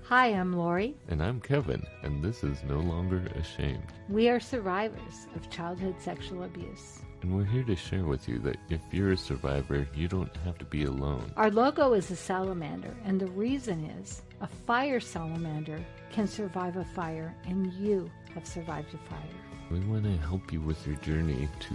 Hi, I'm Lori. And I'm Kevin, and this is No Longer Ashamed. We are survivors of childhood sexual abuse. And we're here to share with you that if you're a survivor, you don't have to be alone. Our logo is a salamander, and the reason is a fire salamander can survive a fire, and you have survived a fire. We want to help you with your journey to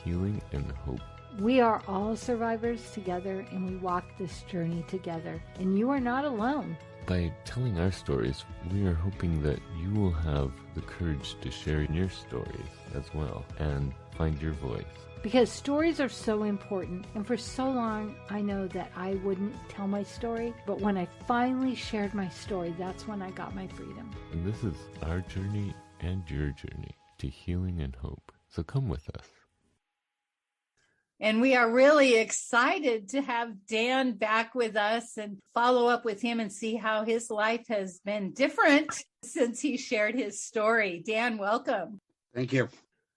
healing and hope. We are all survivors together, and we walk this journey together, and you are not alone. By telling our stories, we are hoping that you will have the courage to share your stories as well and find your voice. Because stories are so important, and for so long I know that I wouldn't tell my story, but when I finally shared my story, that's when I got my freedom. And this is our journey and your journey to healing and hope. So come with us. And we are really excited to have Dan back with us and follow up with him and see how his life has been different since he shared his story. Dan, welcome. Thank you.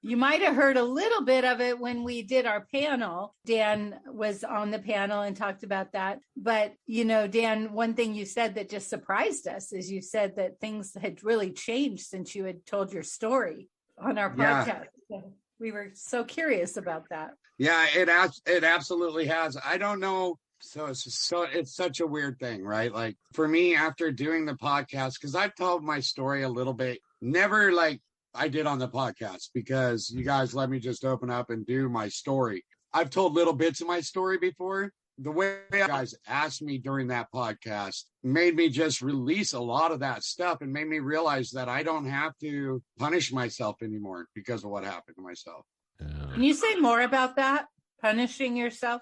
You might have heard a little bit of it when we did our panel. Dan was on the panel and talked about that. But, you know, Dan, one thing you said that just surprised us is you said that things had really changed since you had told your story on our podcast. Yeah. We were so curious about that. Yeah, it absolutely has. I don't know. So it's such a weird thing, right? Like for me, after doing the podcast, because I've told my story a little bit, never like I did on the podcast, because you guys let me just open up and do my story. I've told little bits of my story before. The way you guys asked me during that podcast made me just release a lot of that stuff and made me realize that I don't have to punish myself anymore because of what happened to myself. Can you say more about that? Punishing yourself?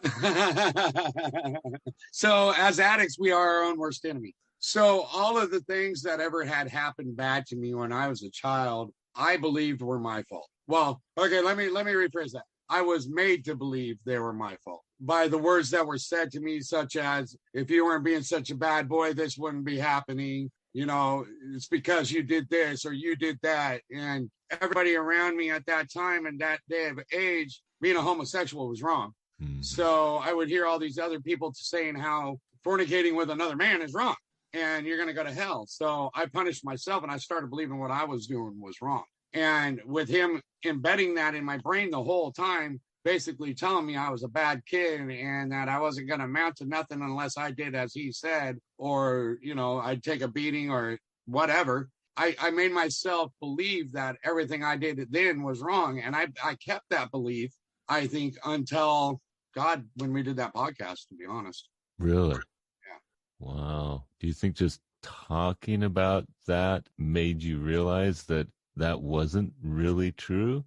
So as addicts, we are our own worst enemy. So all of the things that ever had happened bad to me when I was a child, I believed were my fault. Well, okay, let me rephrase that. I was made to believe they were my fault by the words that were said to me, such as, if you weren't being such a bad boy, this wouldn't be happening. You know, it's because you did this or you did that. And everybody around me at that time and that day of age, being a homosexual was wrong. Mm-hmm. So I would hear all these other people saying how fornicating with another man is wrong and you're going to go to hell. So I punished myself and I started believing what I was doing was wrong. And with him embedding that in my brain the whole time, basically telling me I was a bad kid and that I wasn't going to amount to nothing unless I did as he said, or, you know, I'd take a beating or whatever. I made myself believe that everything I did then was wrong. And I kept that belief, I think, until God, when we did that podcast, to be honest. Really? Yeah. Wow. Do you think just talking about that made you realize that that wasn't really true?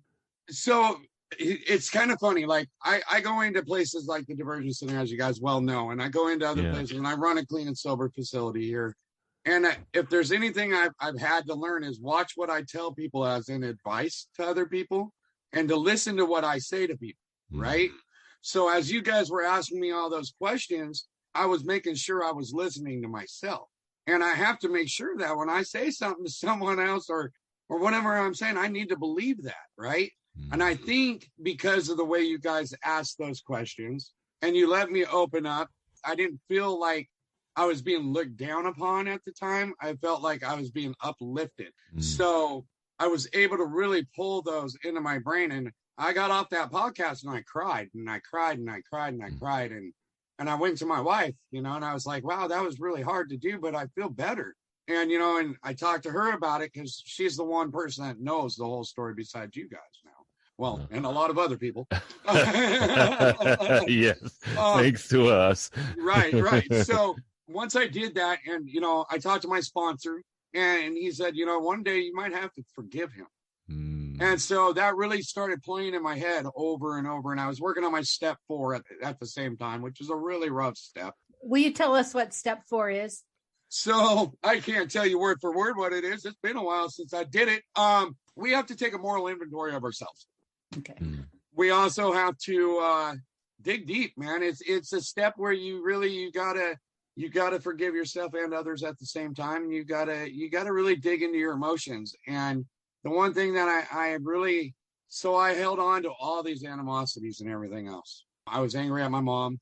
So it's kind of funny. Like I go into places like the Diversion Center, as you guys well know, and I go into other places and I run a clean and sober facility here. And if there's anything I've had to learn is watch what I tell people as an advice to other people and to listen to what I say to people, right? So as you guys were asking me all those questions, I was making sure I was listening to myself. And I have to make sure that when I say something to someone else or whatever I'm saying, I need to believe that, right? And I think because of the way you guys asked those questions and you let me open up, I didn't feel like I was being looked down upon at the time. I felt like I was being uplifted. So I was able to really pull those into my brain. And I got off that podcast and I cried and I cried and I cried and I cried. And I went to my wife, you know, and I was like, wow, that was really hard to do, but I feel better. And, you know, and I talked to her about it because she's the one person that knows the whole story besides you guys now. Well, and a lot of other people. Yes, thanks to us. Right. So once I did that, and, you know, I talked to my sponsor, and he said, you know, one day you might have to forgive him. And so that really started playing in my head over and over. And I was working on my step 4 at the same time, which is a really rough step. Will you tell us what step 4 is? So I can't tell you word for word what it is. It's been a while since I did it. We have to take a moral inventory of ourselves. Okay. We also have to dig deep, man. It's a step where you gotta forgive yourself and others at the same time. And you gotta really dig into your emotions. And the one thing that I held on to all these animosities and everything else. I was angry at my mom.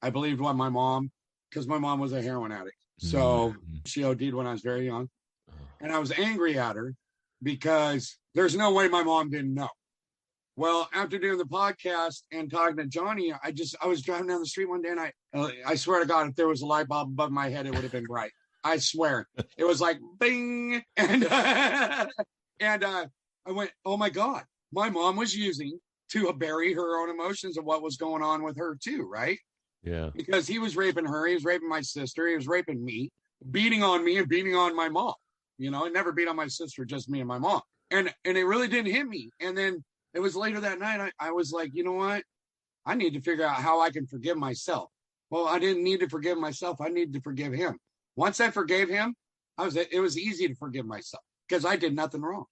I believed what my mom, because my mom was a heroin addict. So she OD'd when I was very young. And I was angry at her because there's no way my mom didn't know. Well, after doing the podcast and talking to Johnny, I was driving down the street one day, and I swear to God, if there was a light bulb above my head, it would have been bright. I swear. It was like bing. And I went, oh my God, my mom was using to bury her own emotions of what was going on with her too, right? Yeah. Because he was raping her, he was raping my sister, he was raping me, beating on me and beating on my mom. You know, I never beat on my sister, just me and my mom. And it really didn't hit me. And then it was later that night, I was like, you know what? I need to figure out how I can forgive myself. Well, I didn't need to forgive myself. I needed to forgive him. Once I forgave him, it was easy to forgive myself because I did nothing wrong.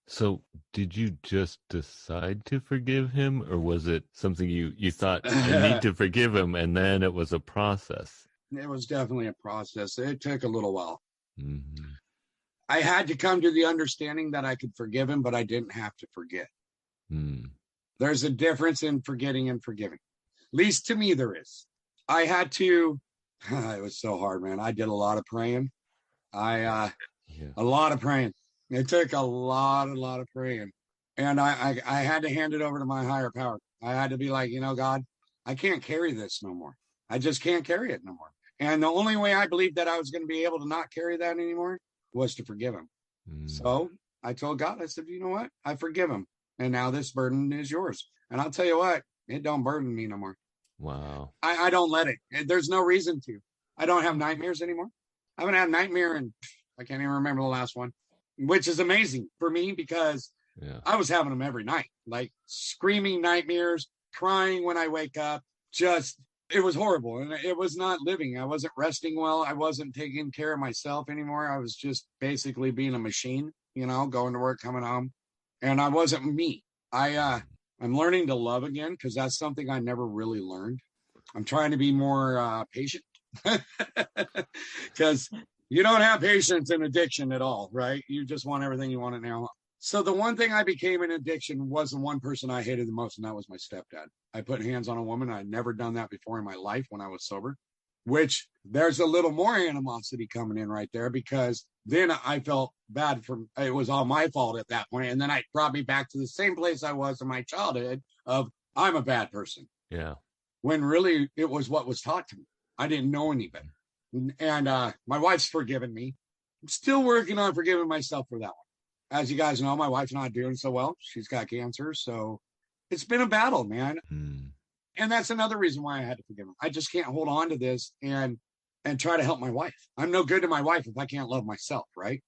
So did you just decide to forgive him, or was it something you thought, I need to forgive him, and then it was a process? It was definitely a process. It took a little while. Mm-hmm. I had to come to the understanding that I could forgive him, but I didn't have to forget. There's a difference in forgetting and forgiving. At least to me, there is. I had to, it was so hard, man. I did a lot of praying. A lot of praying. It took a lot of praying. And I had to hand it over to my higher power. I had to be like, you know, God, I can't carry this no more. I just can't carry it no more. And the only way I believed that I was going to be able to not carry that anymore was to forgive him. So I told God, I said, you know what? I forgive him. And now this burden is yours. And I'll tell you what, it don't burden me no more. Wow. I don't let it. There's no reason to. I don't have nightmares anymore. I haven't had a nightmare and I can't even remember the last one, which is amazing for me because I was having them every night, like screaming nightmares, crying when I wake up. It was horrible. And it was not living. I wasn't resting well. I wasn't taking care of myself anymore. I was just basically being a machine, you know, going to work, coming home. And I wasn't me. I'm learning to love again because that's something I never really learned. I'm trying to be more patient because you don't have patience in addiction at all, right? You just want everything you want it now. So the one thing I became in addiction was the one person I hated the most, and that was my stepdad. I put hands on a woman. I'd never done that before in my life when I was sober, which there's a little more animosity coming in right there because then I felt bad it was all my fault at that point. And then it brought me back to the same place I was in my childhood of I'm a bad person. Yeah. When really it was what was taught to me. I didn't know any better. And my wife's forgiven me. I'm still working on forgiving myself for that one. As you guys know, my wife's not doing so well. She's got cancer. So it's been a battle, man. And that's another reason why I had to forgive him. I just can't hold on to this and try to help my wife. I'm no good to my wife if I can't love myself, right?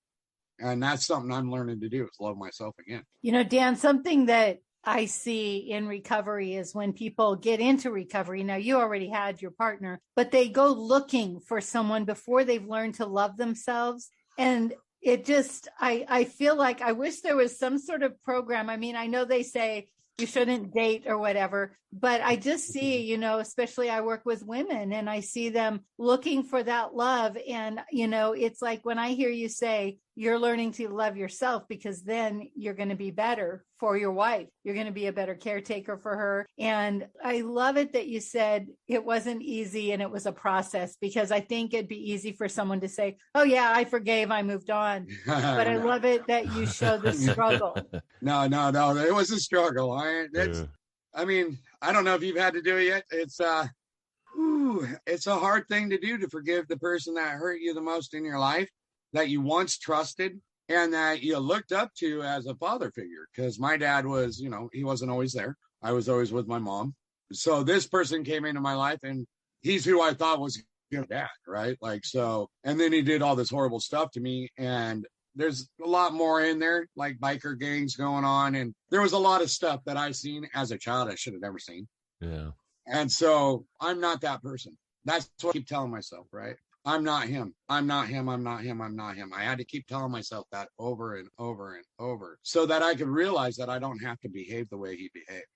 And that's something I'm learning to do is love myself again. You know, Dan, something that I see in recovery is when people get into recovery. Now, you already had your partner, but they go looking for someone before they've learned to love themselves. And it just, I feel like I wish there was some sort of program. I mean, I know they say you shouldn't date or whatever, but I just see, you know, especially I work with women and I see them looking for that love. And, you know, it's like when I hear you say you're learning to love yourself because then you're going to be better for your wife. You're going to be a better caretaker for her. And I love it that you said it wasn't easy and it was a process, because I think it'd be easy for someone to say, oh yeah, I forgave, I moved on. But I love it that you show the struggle. No. It was a struggle. I mean, I don't know if you've had to do it yet. It's a hard thing to do, to forgive the person that hurt you the most in your life, that you once trusted and that you looked up to as a father figure. Because my dad was, you know, he wasn't always there. I was always with my mom. So this person came into my life and he's who I thought was your dad, right? Like, so, and then he did all this horrible stuff to me. And there's a lot more in there, like biker gangs going on. And there was a lot of stuff that I seen as a child I should have never seen. Yeah. And so I'm not that person. That's what I keep telling myself, right? I'm not him. I'm not him. I'm not him. I'm not him. I had to keep telling myself that over and over and over so that I could realize that I don't have to behave the way he behaved.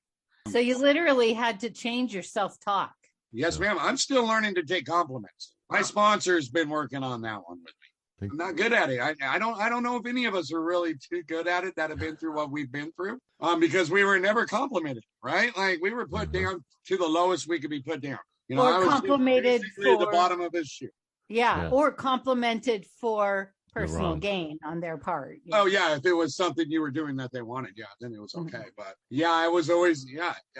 So you literally had to change your self-talk. Yes, ma'am. I'm still learning to take compliments. My sponsor's been working on that one with me. I'm not good at it. I don't know if any of us are really too good at it that have been through what we've been through, because we were never complimented, right? Like we were put down to the lowest we could be put down. You know, or I was complimented basically for the bottom of his shoe. Yeah. Or complimented for personal wrong. gain on their part. Oh yeah, if it was something you were doing that they wanted, then it was okay. But yeah, I was always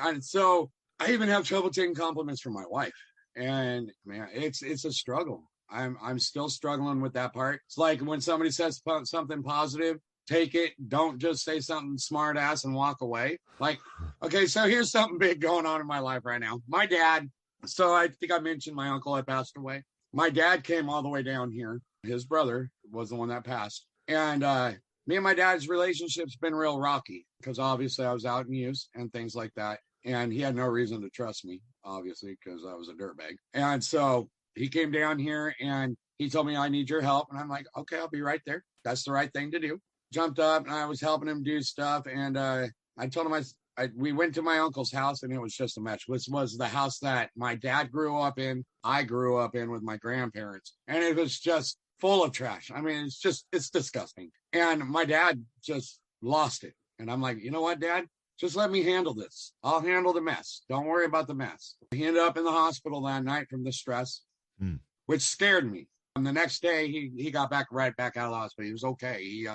and so I even have trouble taking compliments from my wife, and man, it's a struggle. I'm still struggling with that part. It's like when somebody says something positive, take it. Don't just say something smart ass and walk away. Like, okay, so here's something big going on in my life right now. My dad. So I think I mentioned my uncle had passed away. My dad came all the way down here. His brother was the one that passed. And me and my dad's relationship's been real rocky because obviously I was out in use and things like that. And he had no reason to trust me, obviously, because I was a dirtbag. And so he came down here and he told me, I need your help. And I'm like, okay, I'll be right there. That's the right thing to do. Jumped up and I was helping him do stuff. And I told him, we went to my uncle's house and it was just a mess. This was the house that my dad grew up in. I grew up in with my grandparents. And it was just full of trash. I mean, it's disgusting. And my dad just lost it. And I'm like, you know what, Dad? Just let me handle this. I'll handle the mess. Don't worry about the mess. He ended up in the hospital that night from the stress, which scared me. And the next day, he got right back out of the hospital. He was okay. He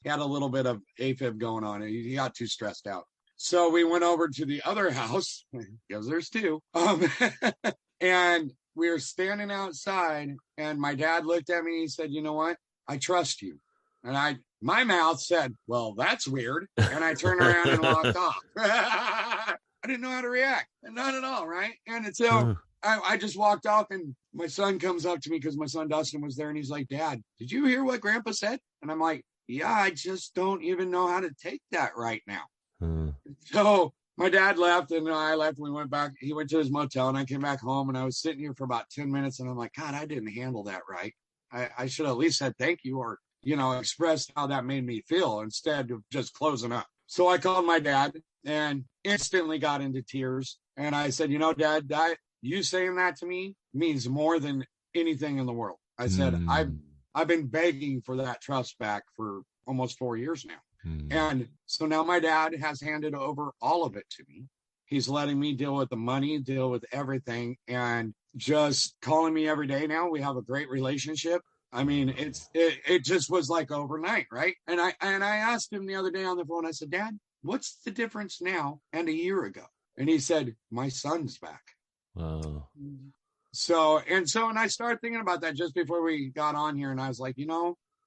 had a little bit of AFib going on. He got too stressed out. So we went over to the other house, because there's two. And we were standing outside, and my dad looked at me and he said, you know what? I trust you. And my mouth said, well, that's weird. And I turned around and walked off. I didn't know how to react. Not at all, right? And so I just walked off, and my son comes up to me because my son Dustin was there, and he's like, Dad, did you hear what Grandpa said? And I'm like, yeah, I just don't even know how to take that right now. So my dad left and I left. We went back. He went to his motel and I came back home and I was sitting here for about 10 minutes and I'm like, God, I didn't handle that right. I should have at least said thank you or, expressed how that made me feel instead of just closing up. So I called my dad and instantly got into tears. And I said, Dad, you saying that to me means more than anything in the world. I said, I've been begging for that trust back for almost 4 years now. And so now my dad has handed over all of it to me. He's letting me deal with the money, deal with everything, and just calling me every day now. We have a great relationship. I mean, it just was like overnight, right? And I asked him the other day on the phone, I said, Dad, what's the difference now and a year ago? And he said, my son's back. Wow. So I started thinking about that just before we got on here. And I was like,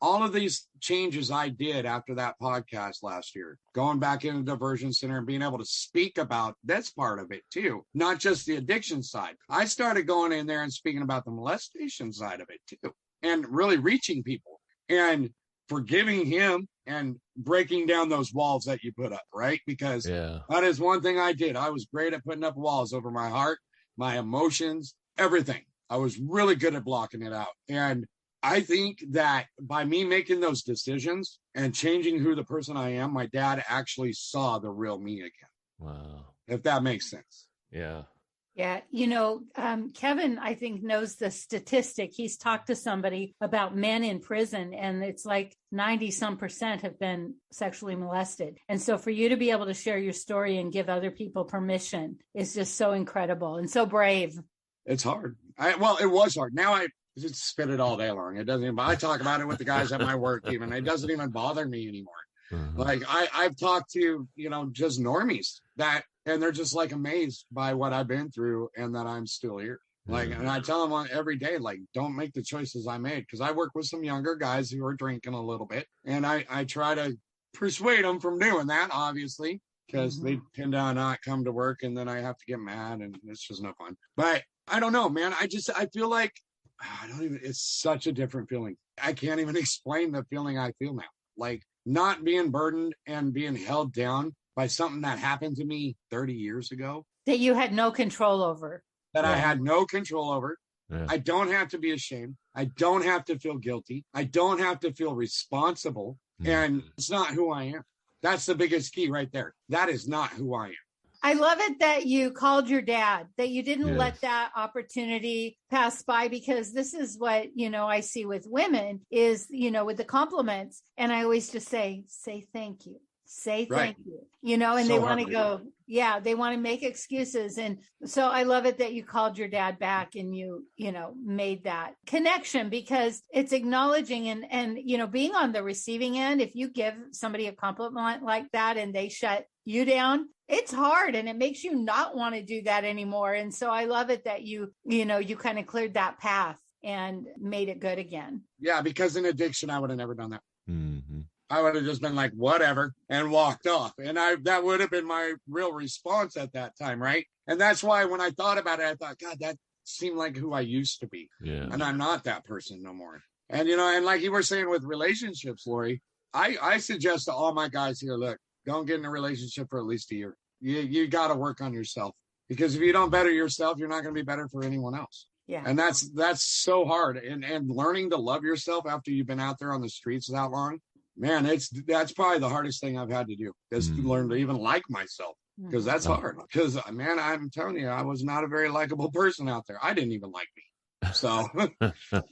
all of these changes I did after that podcast last year, going back into diversion center and being able to speak about this part of it too, not just the addiction side. I started going in there and speaking about the molestation side of it too, and really reaching people and forgiving him and breaking down those walls that you put up, right? Because that is one thing I did. I was great at putting up walls over my heart, my emotions, everything. I was really good at blocking it out. And I think that by me making those decisions and changing who the person I am, my dad actually saw the real me again. Wow. If that makes sense. Yeah. Yeah. Kevin, I think, knows the statistic. He's talked to somebody about men in prison, and it's like 90% have been sexually molested. And so for you to be able to share your story and give other people permission is just so incredible and so brave. It's hard. It was hard. Now I just spit it all day long. It doesn't even, I talk about it with the guys at my work even. It doesn't even bother me anymore. Like I've talked to, just normies and they're just like amazed by what I've been through and that I'm still here. And I tell them every day, like, don't make the choices I made. Cause I work with some younger guys who are drinking a little bit and I try to persuade them from doing that, obviously, because they tend to not come to work and then I have to get mad and it's just no fun. But I don't know, man. I feel like, it's such a different feeling. I can't even explain the feeling I feel now. Like not being burdened and being held down by something that happened to me 30 years ago. That you had no control over. I had no control over. Yeah. I don't have to be ashamed. I don't have to feel guilty. I don't have to feel responsible. And it's not who I am. That's the biggest key right there. That is not who I am. I love it that you called your dad, that you didn't let that opportunity pass by, because this is what, I see with women is, with the compliments. And I always just say thank you. Say thank you, and So they want to hard. go, they want to make excuses. And so I love it that you called your dad back and you made that connection, because it's acknowledging and being on the receiving end. If you give somebody a compliment like that and they shut you down, it's hard and it makes you not want to do that anymore. And so I love it that you kind of cleared that path and made it good again. Yeah, because in addiction, I would have never done that. Mm-hmm. I would have just been like, whatever, and walked off. And that would have been my real response at that time, right? And that's why when I thought about it, I thought, God, that seemed like who I used to be. Yeah. And I'm not that person no more. And, and like you were saying with relationships, Lori, I suggest to all my guys here, look, don't get in a relationship for at least a year. You got to work on yourself, because if you don't better yourself, you're not going to be better for anyone else. Yeah. And that's so hard. And learning to love yourself after you've been out there on the streets that long, man, that's probably the hardest thing I've had to do, is to learn to even like myself, because that's hard. Because, man, I'm telling you, I was not a very likable person out there. I didn't even like me. So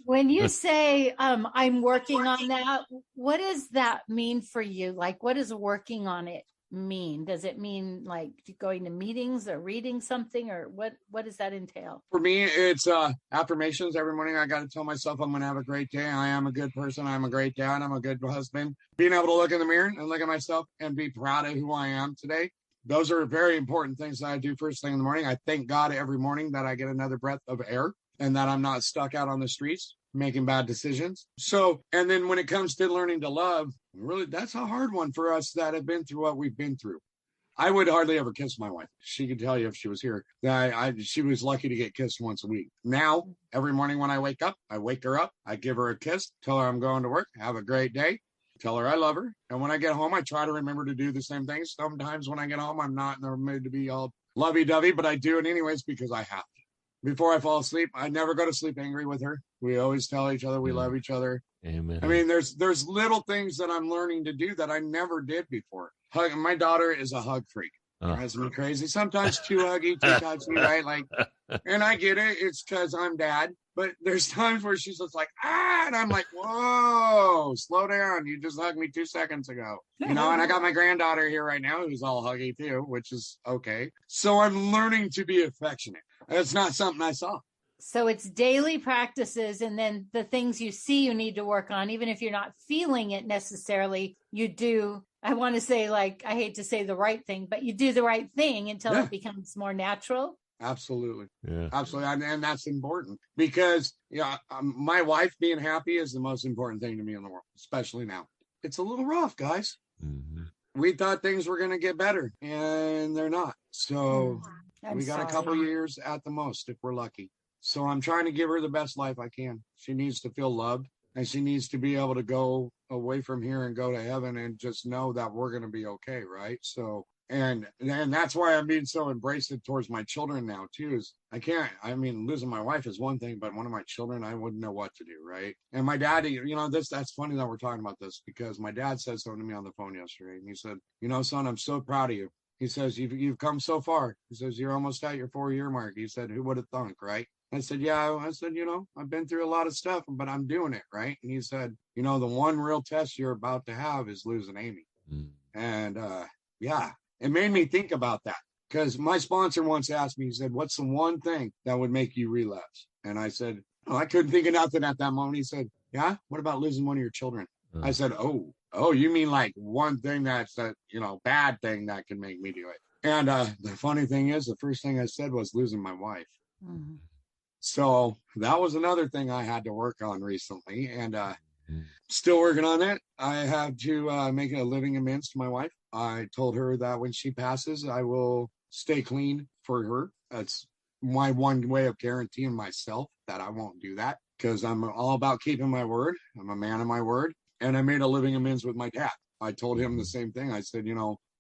when you say I'm working on that, what does that mean for you? Like, what does working on it mean? Does it mean like going to meetings or reading something, or what does that entail? For me, it's affirmations. Every morning I got to tell myself I'm going to have a great day. I am a good person. I'm a great dad. I'm a good husband. Being able to look in the mirror and look at myself and be proud of who I am today. Those are very important things that I do first thing in the morning. I thank God every morning that I get another breath of air and that I'm not stuck out on the streets making bad decisions. So, and then when it comes to learning to love, really, that's a hard one for us that have been through what we've been through. I would hardly ever kiss my wife. She could tell you if she was here that she was lucky to get kissed once a week. Now, every morning when I wake up, I wake her up, I give her a kiss, tell her I'm going to work, have a great day, tell her I love her. And when I get home, I try to remember to do the same things. Sometimes when I get home, I'm not in the mood to be all lovey-dovey, but I do it anyways because I have to. Before I fall asleep, I never go to sleep angry with her. We always tell each other we love each other. Amen. I mean, there's little things that I'm learning to do that I never did before. My daughter is a hug freak. Drives me crazy. Sometimes too huggy, too touchy, right? Like, and I get it. It's because I'm dad. But there's times where she's just like, and I'm like, whoa, slow down. You just hugged me 2 seconds ago. And I got my granddaughter here right now who's all huggy too, which is okay. So I'm learning to be affectionate. That's not something I saw. So it's daily practices, and then the things you see you need to work on, even if you're not feeling it necessarily, you do. I want to say, like, I hate to say the right thing, but you do the right thing until it becomes more natural. Absolutely. Yeah. Absolutely. And that's important because, my wife being happy is the most important thing to me in the world, especially now. It's a little rough, guys. Mm-hmm. We thought things were going to get better, and they're not. So we got a couple years at the most if we're lucky. So I'm trying to give her the best life I can. She needs to feel loved, and she needs to be able to go away from here and go to heaven and just know that we're going to be okay, right? So, and that's why I'm being so embracing towards my children now, too, is losing my wife is one thing, but one of my children, I wouldn't know what to do, right? And my daddy, that's funny that we're talking about this because my dad said something to me on the phone yesterday, and he said, son, I'm so proud of you. He says, you've come so far. He says, you're almost at your 4-year mark. He said, who would have thunk, right? I said, yeah. I said, I've been through a lot of stuff, but I'm doing it, right? And he said, the one real test you're about to have is losing Amy. And, it made me think about that because my sponsor once asked me, he said, what's the one thing that would make you relapse? And I said, I couldn't think of nothing at that moment. He said, yeah, what about losing one of your children? I said, oh, you mean like one thing that's a, bad thing that can make me do it. And the funny thing is, the first thing I said was losing my wife. Mm-hmm. So that was another thing I had to work on recently, and still working on it. I have to make a living amends to my wife. I told her that when she passes, I will stay clean for her. That's my one way of guaranteeing myself that I won't do that because I'm all about keeping my word. I'm a man of my word. And I made a living amends with my dad. I told him the same thing. I said,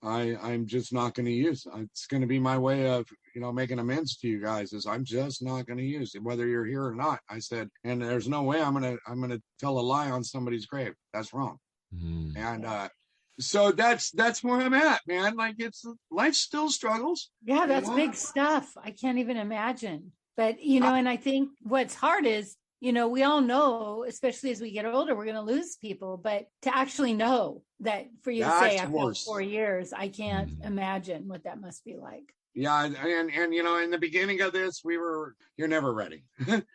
I'm just not going to use it. It's going to be my way of, making amends to you guys is I'm just not going to use it, whether you're here or not. I said, and there's no way I'm going to tell a lie on somebody's grave. That's wrong. And, so that's where I'm at, man. Like life still struggles. Yeah. That's big stuff. I can't even imagine, but and I think what's hard is we all know, especially as we get older, we're going to lose people, but to actually know that for you to say after 4 years, I can't imagine what that must be like. Yeah. And, in the beginning of this, you're never ready.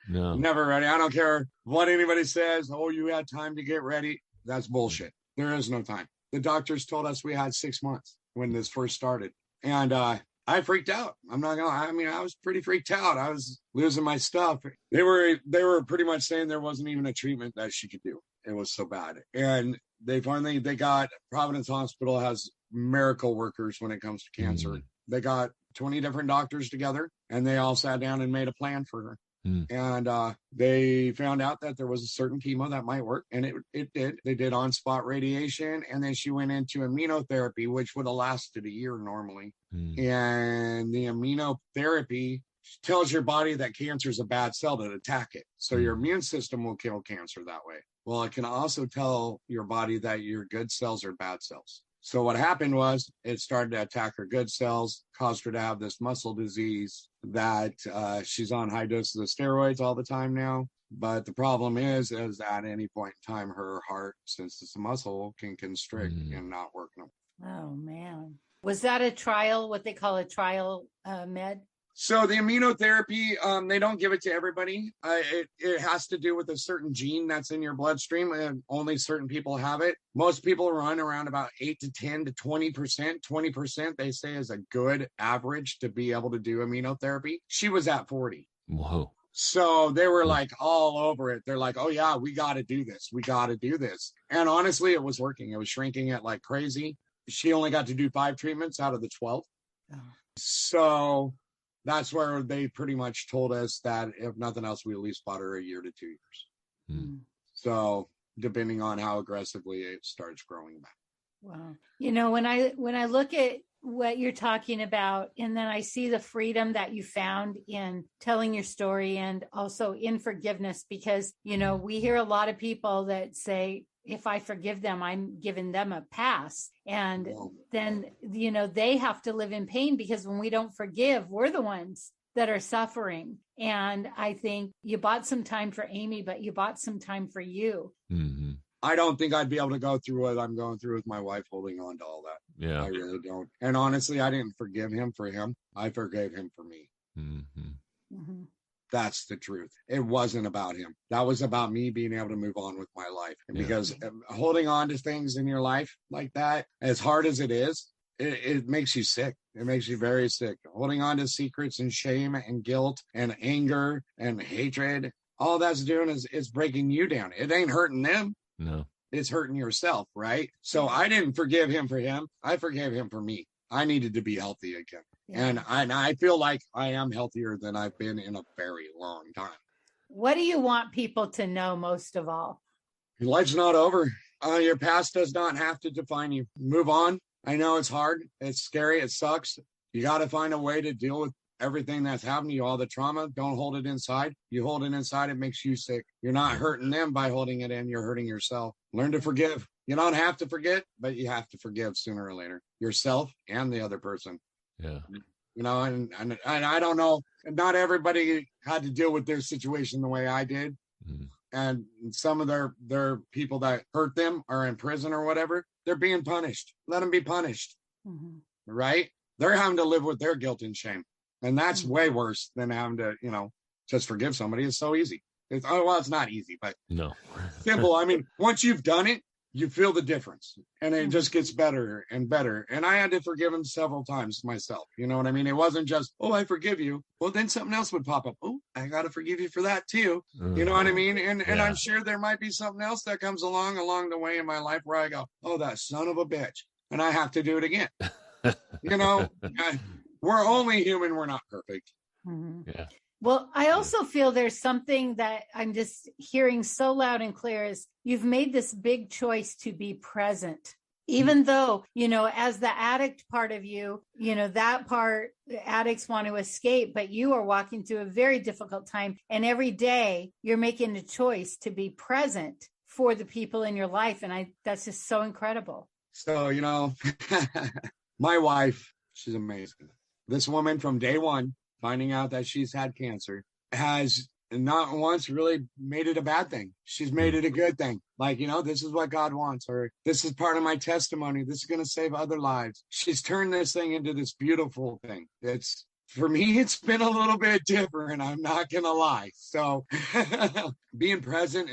No. Never ready. I don't care what anybody says. Oh, you had time to get ready. That's bullshit. There is no time. The doctors told us we had 6 months when this first started. And, I freaked out. I'm not gonna. I was pretty freaked out. I was losing my stuff. They were pretty much saying there wasn't even a treatment that she could do. It was so bad. And they got Providence Hospital has miracle workers when it comes to cancer. They got 20 different doctors together, and they all sat down and made a plan for her. And they found out that there was a certain chemo that might work, and it did. They did on-spot radiation, and then she went into immunotherapy, which would have lasted a year normally. And the immunotherapy tells your body that cancer is a bad cell to attack it. So your immune system will kill cancer that way. Well, it can also tell your body that your good cells are bad cells. So what happened was it started to attack her good cells, caused her to have this muscle disease that she's on high doses of steroids all the time now. But the problem is at any point in time, her heart, since it's a muscle, can constrict and not work no more. Oh, man. Was that a trial, what they call a trial med? So the immunotherapy, they don't give it to everybody. It has to do with a certain gene that's in your bloodstream, and only certain people have it. Most people run around about 8 to 10 to 20%. 20% they say is a good average to be able to do immunotherapy. She was at 40. Whoa. So they were like all over it. They're like, oh yeah, we got to do this. We got to do this. And honestly, it was working. It was shrinking it like crazy. She only got to do 5 treatments out of the 12. Oh. So that's where they pretty much told us that if nothing else, we at least bought her a year to 2 years. So depending on how aggressively it starts growing back. Wow. When I look at what you're talking about, and then I see the freedom that you found in telling your story and also in forgiveness, because, we hear a lot of people that say, if I forgive them, I'm giving them a pass. And then, they have to live in pain, because when we don't forgive, we're the ones that are suffering. And I think you bought some time for Amy, but you bought some time for you. I don't think I'd be able to go through what I'm going through with my wife holding on to all that. Yeah. I really don't. And honestly, I didn't forgive him for him. I forgave him for me. That's the truth. It wasn't about him. That was about me being able to move on with my life. And because holding on to things in your life like that, as hard as it is, it makes you sick. It makes you very sick. Holding on to secrets and shame and guilt and anger and hatred, all that's doing is breaking you down. It ain't hurting them. No. It's hurting yourself, right? So I didn't forgive him for him. I forgave him for me. I needed to be healthy again. And I feel like I am healthier than I've been in a very long time. What do you want people to know most of all? Your life's not over. Your past does not have to define you. Move on. I know it's hard. It's scary. It sucks. You got to find a way to deal with everything that's happened to you, all the trauma. Don't hold it inside. You hold it inside, it makes you sick. You're not hurting them by holding it in. You're hurting yourself. Learn to forgive. You don't have to forget, but you have to forgive sooner or later. Yourself and the other person. Yeah. And I don't know. Not everybody had to deal with their situation the way I did. And some of their people that hurt them are in prison or whatever. They're being punished. Let them be punished. Right? They're having to live with their guilt and shame. And that's way worse than having to, just forgive somebody. It's so easy. It's not easy, but no. Simple. I mean, once you've done it, you feel the difference, and it just gets better and better. And I had to forgive him several times myself. You know what I mean? It wasn't just, oh, I forgive you. Well, then something else would pop up. Oh, I got to forgive you for that too. You know what I mean? And I'm sure there might be something else that comes along the way in my life where I go, oh, that son of a bitch. And I have to do it again. We're only human. We're not perfect. Yeah. Well, I also feel there's something that I'm just hearing so loud and clear is you've made this big choice to be present, even though, as the addict part of you, that part addicts want to escape, but you are walking through a very difficult time. And every day you're making a choice to be present for the people in your life. And that's just so incredible. So, my wife, she's amazing. This woman from day one, finding out that she's had cancer, has not once really made it a bad thing. She's made it a good thing. Like, this is what God wants, or this is part of my testimony. This is going to save other lives. She's turned this thing into this beautiful thing. For me, it's been a little bit different. I'm not going to lie. So being present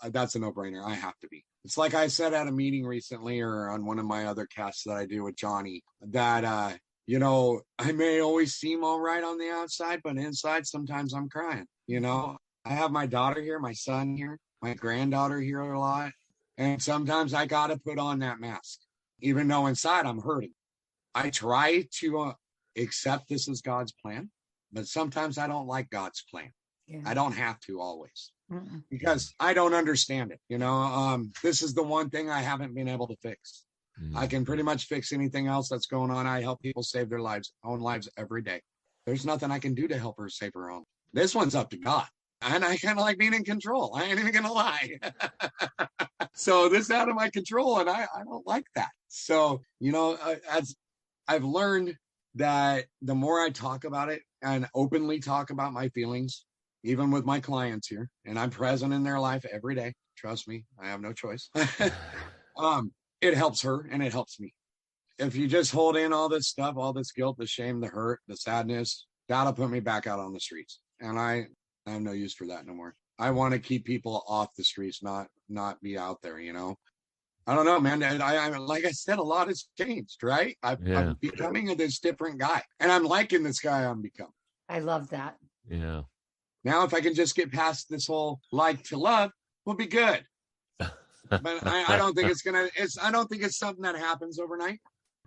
that's a no-brainer. I have to be. It's like I said at a meeting recently, or on one of my other casts that I do with Johnny, that, I may always seem all right on the outside, but inside, sometimes I'm crying. I have my daughter here, my son here, my granddaughter here a lot. And sometimes I got to put on that mask, even though inside I'm hurting. I try to accept this is God's plan, but sometimes I don't like God's plan. Yeah. I don't have to always. Because I don't understand it. This is the one thing I haven't been able to fix. I can pretty much fix anything else that's going on. I help people save their own lives every day. There's nothing I can do to help her save her own. This one's up to God. And I kind of like being in control. I ain't even going to lie. So this is out of my control, and I don't like that. So, as I've learned that the more I talk about it and openly talk about my feelings, even with my clients here, and I'm present in their life every day. Trust me, I have no choice. It helps her and it helps me. If you just hold in all this stuff, all this guilt, the shame, the hurt, the sadness, that'll put me back out on the streets. And I have no use for that no more. I want to keep people off the streets, not be out there, I don't know, man. I like I said, a lot has changed, right? I'm becoming this different guy. And I'm liking this guy I'm becoming. I love that. Yeah. Now, if I can just get past this whole like to love, we'll be good. But I don't think I don't think it's something that happens overnight,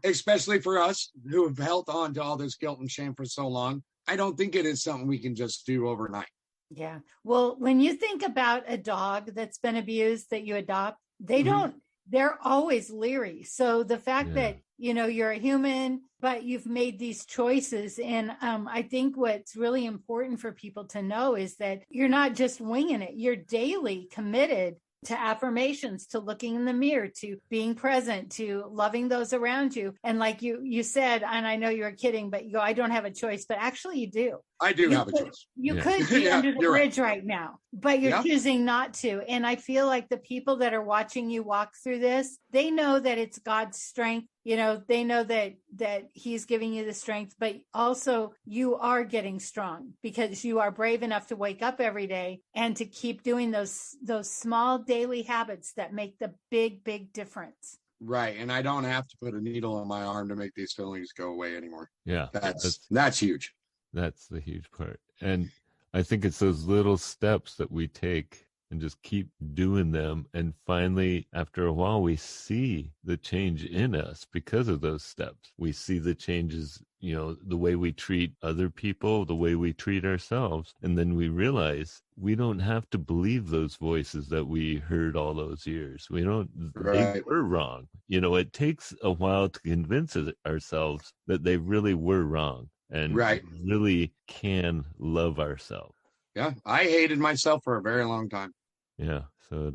especially for us who have held on to all this guilt and shame for so long. I don't think it is something we can just do overnight. Yeah. Well, when you think about a dog that's been abused that you adopt, they're always leery. So the fact that, you're a human, but you've made these choices. And I think what's really important for people to know is that you're not just winging it. You're daily committed to affirmations, to looking in the mirror, to being present, to loving those around you. And like you said, and I know you're kidding, but you go, I don't have a choice, but actually you do. I do have a choice. You could be under the bridge right now, but you're choosing not to. And I feel like the people that are watching you walk through this, they know that it's God's strength. They know that he's giving you the strength, but also you are getting strong because you are brave enough to wake up every day and to keep doing those small daily habits that make the big, big difference. Right. And I don't have to put a needle in my arm to make these feelings go away anymore. Yeah. That's huge. That's the huge part. And I think it's those little steps that we take and just keep doing them. And finally, after a while, we see the change in us because of those steps. We see the changes, the way we treat other people, the way we treat ourselves. And then we realize we don't have to believe those voices that we heard all those years. We don't, They were wrong. It takes a while to convince ourselves that they really were wrong and really can love ourselves. Yeah. I hated myself for a very long time. Yeah. So,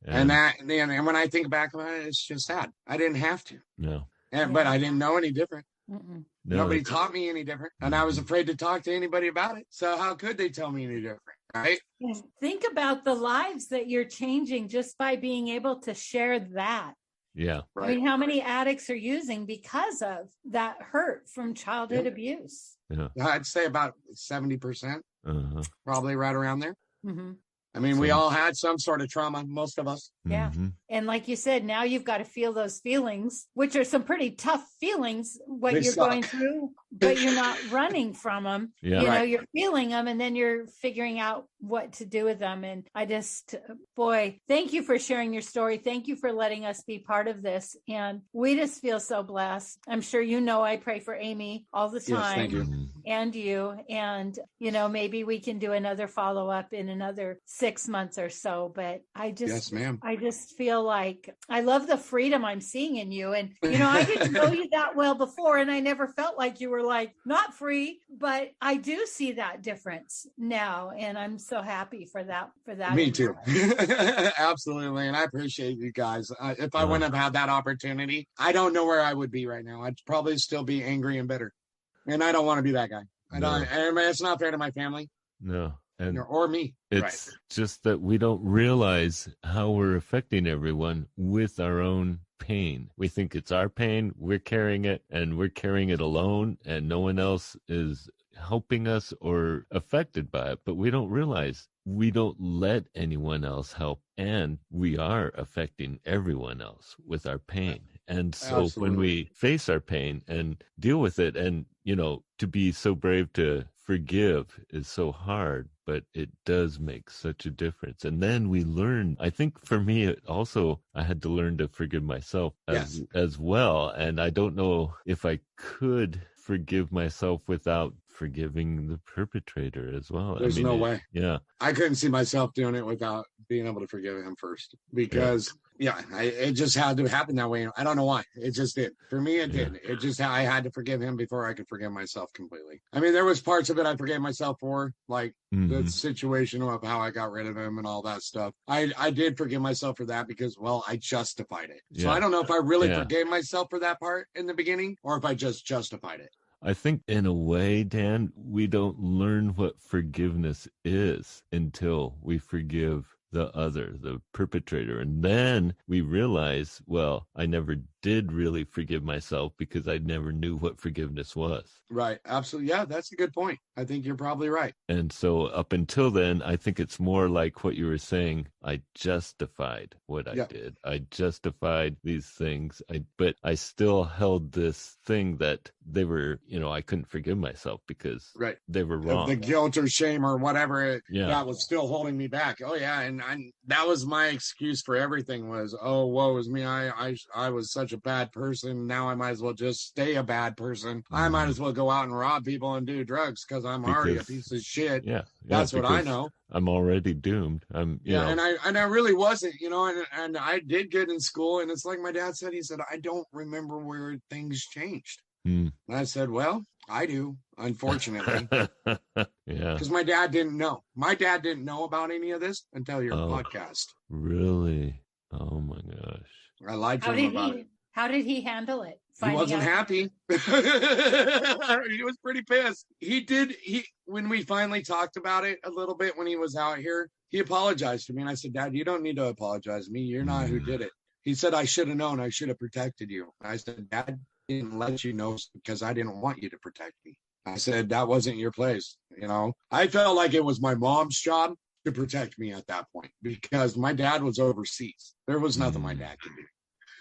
and when I think back about it, it's just sad. I didn't have to. No. But I didn't know any different. No, Nobody taught me any different. And I was afraid to talk to anybody about it. So how could they tell me any different? Right. Think about the lives that you're changing just by being able to share that. Yeah. Right. I mean, how many addicts are using because of that hurt from childhood abuse? Yeah. I'd say about 70%, probably right around there. Mm-hmm. I mean, we all had some sort of trauma, most of us. Yeah. Mm-hmm. And like you said, now you've got to feel those feelings, which are some pretty tough feelings, you're going through, but you're not running from them. Yeah. You're feeling them and then you're figuring out what to do with them. And I just, thank you for sharing your story. Thank you for letting us be part of this. And we just feel so blessed. I'm sure I pray for Amy all the time. Yes, thank you. And you. And, maybe we can do another follow-up in another 6 months or so. But I just feel like I love the freedom I'm seeing in you. And, I didn't know you that well before, and I never felt like you were like not free, but I do see that difference now. And I'm so happy for that. Me too. Absolutely. And I appreciate you guys. If I wouldn't have had that opportunity, I don't know where I would be right now. I'd probably still be angry and bitter. And I don't want to be that guy. I mean, it's not fair to my family. No. or me. It's just that we don't realize how we're affecting everyone with our own pain. We think it's our pain, we're carrying it, and we're carrying it alone, and no one else is helping us or affected by it. But we don't realize we don't let anyone else help, and we are affecting everyone else with our pain. And so when we face our pain and deal with it, and, to be so brave to forgive is so hard, but it does make such a difference. And then we learn, I think for me, I had to learn to forgive myself as well. And I don't know if I could forgive myself without forgiving the perpetrator as well. There's no way. Yeah. I couldn't see myself doing it without being able to forgive him first, because it just had to happen that way. I don't know why. It just did. For me, it did. It just, I had to forgive him before I could forgive myself completely. I mean, there was parts of it I forgave myself for, like the situation of how I got rid of him and all that stuff. I did forgive myself for that because, well, I justified it. So I don't know if I really forgave myself for that part in the beginning or if I just justified it. I think in a way, Dan, we don't learn what forgiveness is until we forgive the other, the perpetrator. And then we realize, well, I never did really forgive myself because I never knew what forgiveness was. Right. Absolutely. Yeah, that's a good point. I think you're probably right. And so up until then, I think it's more like what you were saying. I justified what I did. I justified these things. But I still held this thing that they were, I couldn't forgive myself because they were wrong. The guilt or shame or whatever, that was still holding me back. Oh, yeah. And that was my excuse for everything was, oh, woe is me. I was such a bad person. Now I might as well just stay a bad person. I might as well go out and rob people and do drugs because I'm already a piece of shit. That's what I know. I'm already doomed. And I really wasn't, and I did good in school. And it's like my dad said, he said, I don't remember where things changed. And I said, well, I do, unfortunately. Because my dad didn't know. My dad didn't know about any of this until your podcast. Really? Oh my gosh. I lied to him about it. How did he handle it? He wasn't happy. He was pretty pissed. When we finally talked about it a little bit when he was out here, he apologized to me. And I said, Dad, you don't need to apologize to me. You're not who did it. He said, I should have known. I should have protected you. I said, Dad, I didn't let you know because I didn't want you to protect me. I said, that wasn't your place. I felt like it was my mom's job to protect me at that point because my dad was overseas. There was nothing my dad could do.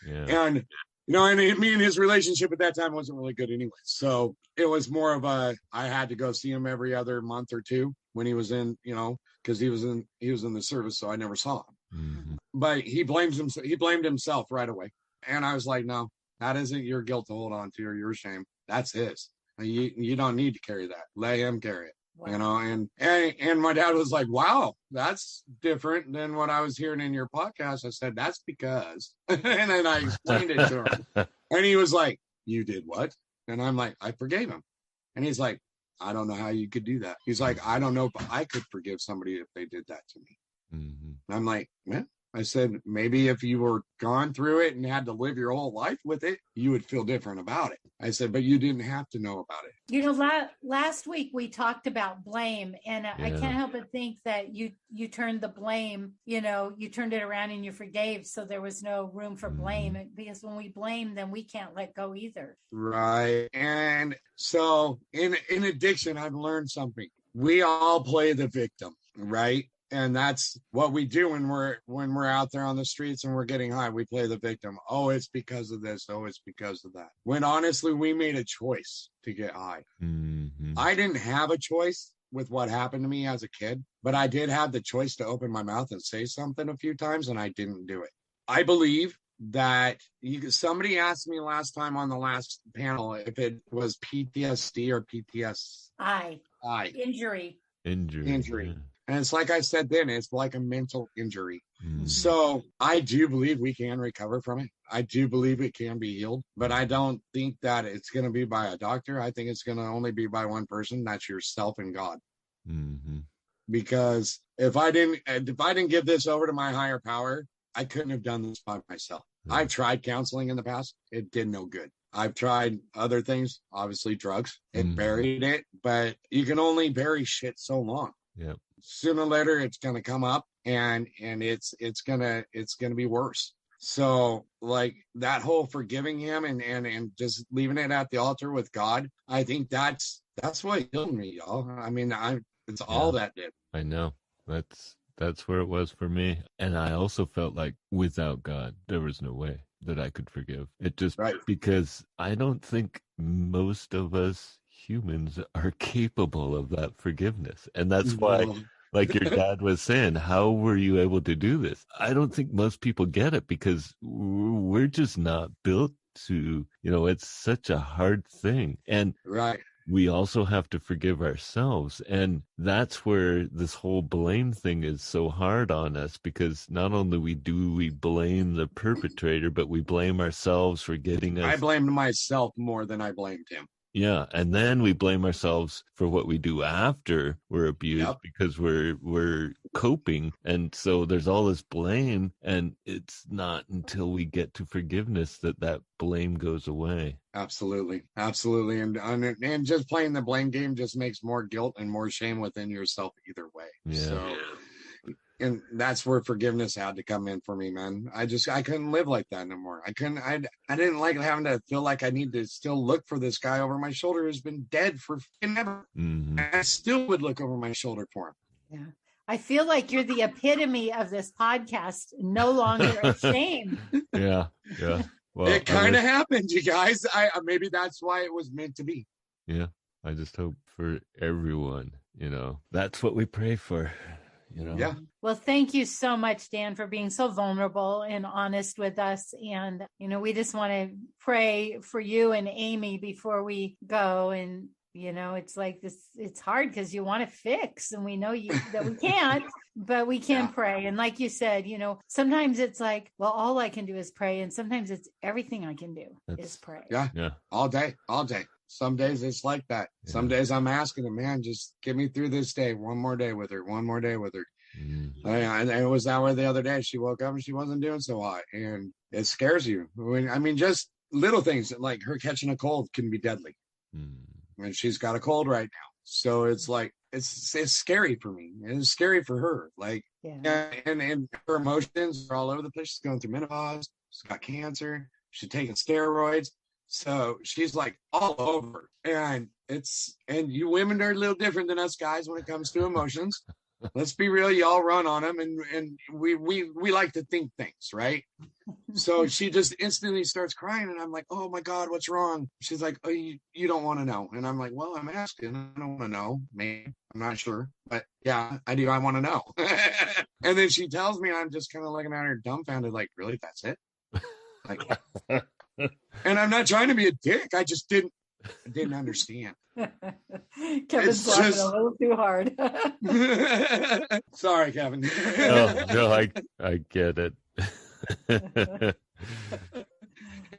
And, and me and his relationship at that time wasn't really good anyway. So it was more of I had to go see him every other month or two when he was in, because he was in the service. So I never saw him, but he blamed himself right away. And I was like, no, that isn't your guilt to hold on to or your shame. That's his. You don't need to carry that. Let him carry it. Wow. And my dad was like, wow, that's different than what I was hearing in your podcast. I said, that's because, and then I explained it to him and he was like, you did what? And I'm like, I forgave him. And he's like, I don't know how you could do that. He's like, I don't know if I could forgive somebody if they did that to me. And I'm like, man, I said, maybe if you were gone through it and had to live your whole life with it, you would feel different about it. I said, but you didn't have to know about it. Last week we talked about blame, and I can't help but think that you turned the blame, you turned it around and you forgave. So there was no room for blame, because when we blame, then we can't let go either. Right. And so in addiction, I've learned something. We all play the victim, right? And that's what we do when we're out there on the streets and we're getting high. We play the victim. Oh, it's because of this. Oh, it's because of that. When honestly, we made a choice to get high. I didn't have a choice with what happened to me as a kid, but I did have the choice to open my mouth and say something a few times, and I didn't do it. I believe that somebody asked me last time on the last panel if it was PTSD or PTSI. Injury. Yeah. And it's like I said then, it's like a mental injury. So I do believe we can recover from it. I do believe it can be healed, but I don't think that it's going to be by a doctor. I think it's going to only be by one person. That's yourself and God. Because if I didn't give this over to my higher power, I couldn't have done this by myself. I've tried counseling in the past. It did no good. I've tried other things, obviously drugs. It buried it, but you can only bury shit so long. sooner or later it's going to come up, and it's gonna be worse. So like that whole forgiving him and just leaving it at the altar with God, I think that's what healed me, y'all. I mean, it's all that did. I know. That's where it was for me. And I also felt like without God, there was no way that I could forgive. It just, because I don't think most of us humans are capable of that forgiveness. And that's why, like your dad was saying, how were you able to do this? I don't think most people get it, because we're just not built to, it's such a hard thing. And we also have to forgive ourselves. And that's where this whole blame thing is so hard on us, because not only do we blame the perpetrator, but we blame ourselves for getting us. I blamed myself more than I blamed him. Yeah. And then we blame ourselves for what we do after we're abused, because we're coping. And so there's all this blame, and it's not until we get to forgiveness that blame goes away. Absolutely. Absolutely. And just playing the blame game just makes more guilt and more shame within yourself either way. Yeah. So, and that's where forgiveness had to come in for me, man. I couldn't live like that no more. I didn't like having to feel like I need to still look for this guy over my shoulder who's been dead for ever. Mm-hmm. I still would look over my shoulder for him. Yeah. I feel like you're the epitome of this podcast. No longer ashamed. Yeah. Yeah. Well, it kind of happened, you guys. Maybe that's why it was meant to be. Yeah. I just hope for everyone, that's what we pray for. Yeah. Well, thank you so much, Dan, for being so vulnerable and honest with us. And, we just want to pray for you and Amy before we go. And, it's like this, it's hard because you want to fix, and we know that we can't, but we can pray. And like you said, sometimes it's like, well, all I can do is pray. And sometimes it's everything I can do is pray. Yeah. All day. Some days it's like that. Yeah. Some days I'm asking him, man, just get me through this day. One more day with her. Mm-hmm. And it was that way the other day. She woke up and she wasn't doing so hot. And it scares you. Just little things like her catching a cold can be deadly. Mm-hmm. And she's got a cold right now. So it's like, it's scary for me. And it's scary for her. Like, and her emotions are all over the place. She's going through menopause. She's got cancer. She's taking steroids. So she's like all over, and you women are a little different than us guys when it comes to emotions. Let's be real. Y'all run on them, and we like to think things, right? So she just instantly starts crying, and I'm like, oh my God, what's wrong? She's like, oh, you don't want to know. And I'm like, well, I'm asking. I don't want to know. Maybe. I'm not sure, but yeah, I do. I want to know. And then she tells me, I'm just kind of looking at her dumbfounded, like, really? That's it? Like, and I'm not trying to be a dick. I just didn't understand. Kevin's laughing a little too hard. Sorry, Kevin. No, I get it.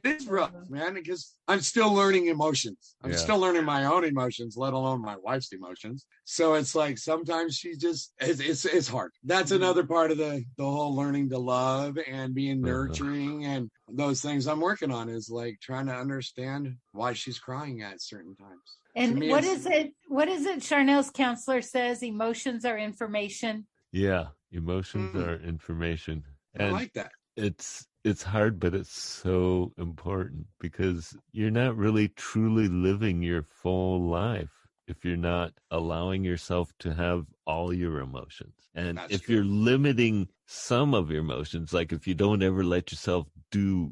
It's rough, man, because I'm still learning emotions. I'm still learning my own emotions, let alone my wife's emotions. So it's like sometimes she just it's hard. That's another part of the whole learning to love and being nurturing and those things I'm working on, is like trying to understand why she's crying at certain times. And what is it Charnel's counselor says? Emotions are information. Yeah, emotions are information. And I like that. It's hard, but it's so important, because you're not really truly living your full life if you're not allowing yourself to have all your emotions. And That's if true. you're limiting some of your emotions, like if you don't ever let yourself do,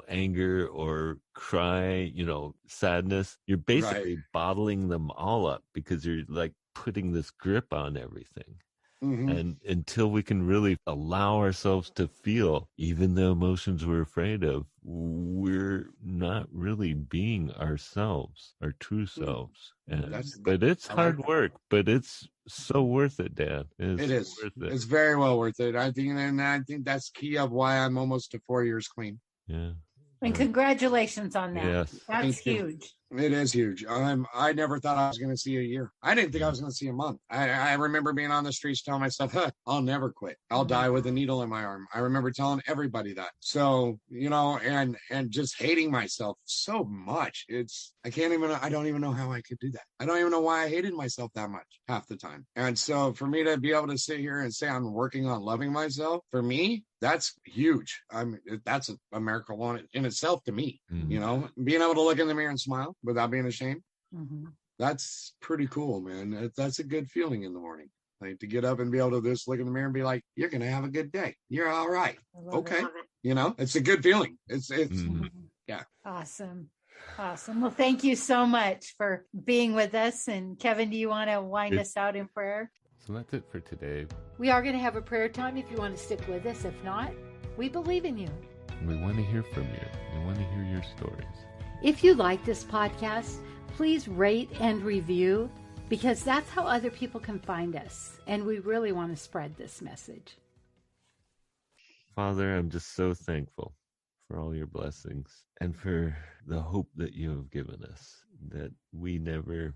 anger or cry, sadness, you're basically bottling them all up, because you're like putting this grip on everything. Mm-hmm. And until we can really allow ourselves to feel even the emotions we're afraid of, we're not really being ourselves, our true selves. But it's hard work, but it's so worth it, Dan. It is. Worth it. It's very well worth it. I think that's key of why I'm almost to 4 years clean. Yeah. And congratulations on that. Yes. That's huge. It is huge. I never thought I was going to see a year. I didn't think I was going to see a month. I remember being on the streets telling myself, I'll never quit. I'll die with a needle in my arm. I remember telling everybody that. So, and just hating myself so much. I don't even know how I could do that. I don't even know why I hated myself that much half the time. And so for me to be able to sit here and say I'm working on loving myself, for me, that's huge. That's a miracle in itself to me. Being able to look in the mirror and smile without being ashamed. That's pretty cool, man. That's a good feeling in the morning. Like to get up and be able to just look in the mirror and be like, you're going to have a good day. You're all right. Okay. It's a good feeling. It's yeah. Awesome. Well, thank you so much for being with us. And Kevin, do you want to wind us out in prayer? So that's it for today. We are going to have a prayer time if you want to stick with us. If not, we believe in you. We want to hear from you. We want to hear your stories. If you like this podcast, please rate and review, because that's how other people can find us. And we really want to spread this message. Father, I'm just so thankful for all your blessings and for the hope that you have given us that we never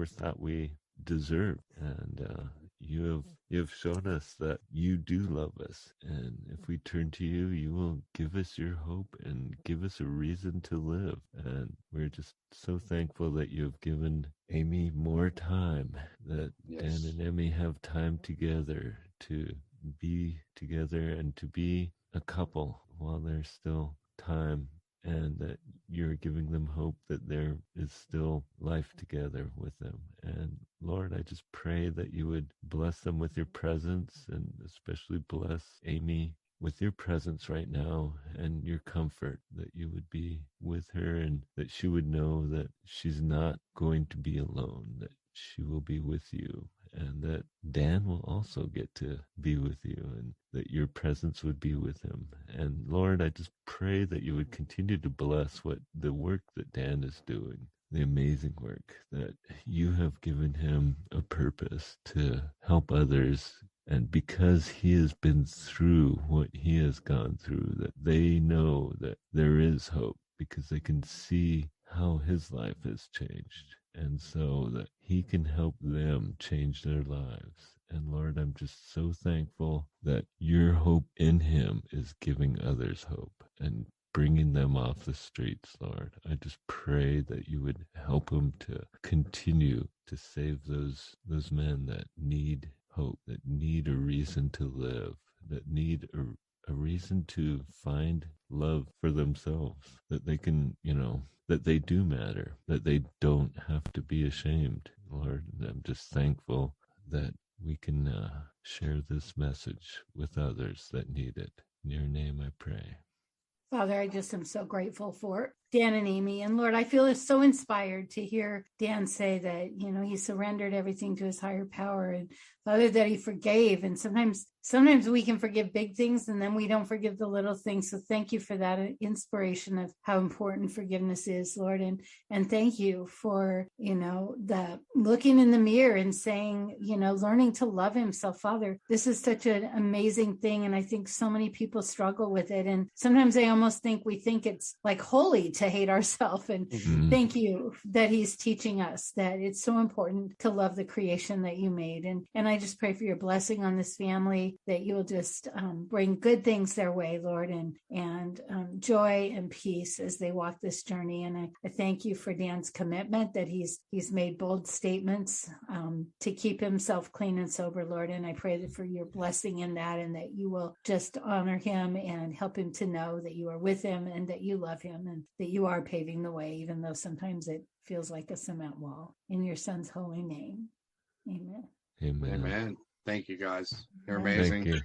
thought we deserved. And you have shown us that you do love us. And if we turn to you, you will give us your hope and give us a reason to live. And we're just so thankful that you have given Amy more time, that Dan and Emmy have time together to be together and to be a couple while there's still time, and that you're giving them hope that there is still life together with them. And Lord, I just pray that you would bless them with your presence, and especially bless Amy with your presence right now and your comfort, that you would be with her and that she would know that she's not going to be alone, that she will be with you, and that Dan will also get to be with you, and that your presence would be with him. And Lord, I just pray that you would continue to bless the work that Dan is doing, the amazing work, that you have given him a purpose to help others. And because he has been through what he has gone through, that they know that there is hope, because they can see how his life has changed. And so that he can help them change their lives. And Lord, I'm just so thankful that your hope in him is giving others hope and bringing them off the streets, Lord. I just pray that you would help him to continue to save those men that need hope, that need a reason to live, that need a reason to find love for themselves, that they can, that they do matter, that they don't have to be ashamed. Lord, I'm just thankful that we can share this message with others that need it. In your name I pray. Father, I just am so grateful for Dan and Amy. And Lord, I feel so inspired to hear Dan say that, he surrendered everything to his higher power, and Father, that he forgave. And sometimes we can forgive big things and then we don't forgive the little things. So thank you for that inspiration of how important forgiveness is, Lord. And thank you for, the looking in the mirror and saying, learning to love himself. Father, this is such an amazing thing. And I think so many people struggle with it. And sometimes I almost think we think it's like holy to hate ourselves. And thank you that he's teaching us that it's so important to love the creation that you made. And I just pray for your blessing on this family, that you will just bring good things their way, Lord, and joy and peace as they walk this journey. And I thank you for Dan's commitment, that he's made bold statements to keep himself clean and sober, Lord. And I pray for your blessing in that, and that you will just honor him and help him to know that you are with him and that you love him and that you are paving the way, even though sometimes it feels like a cement wall. In your son's holy name, amen. Amen. Amen. Thank you, guys. You're amazing. Thank you.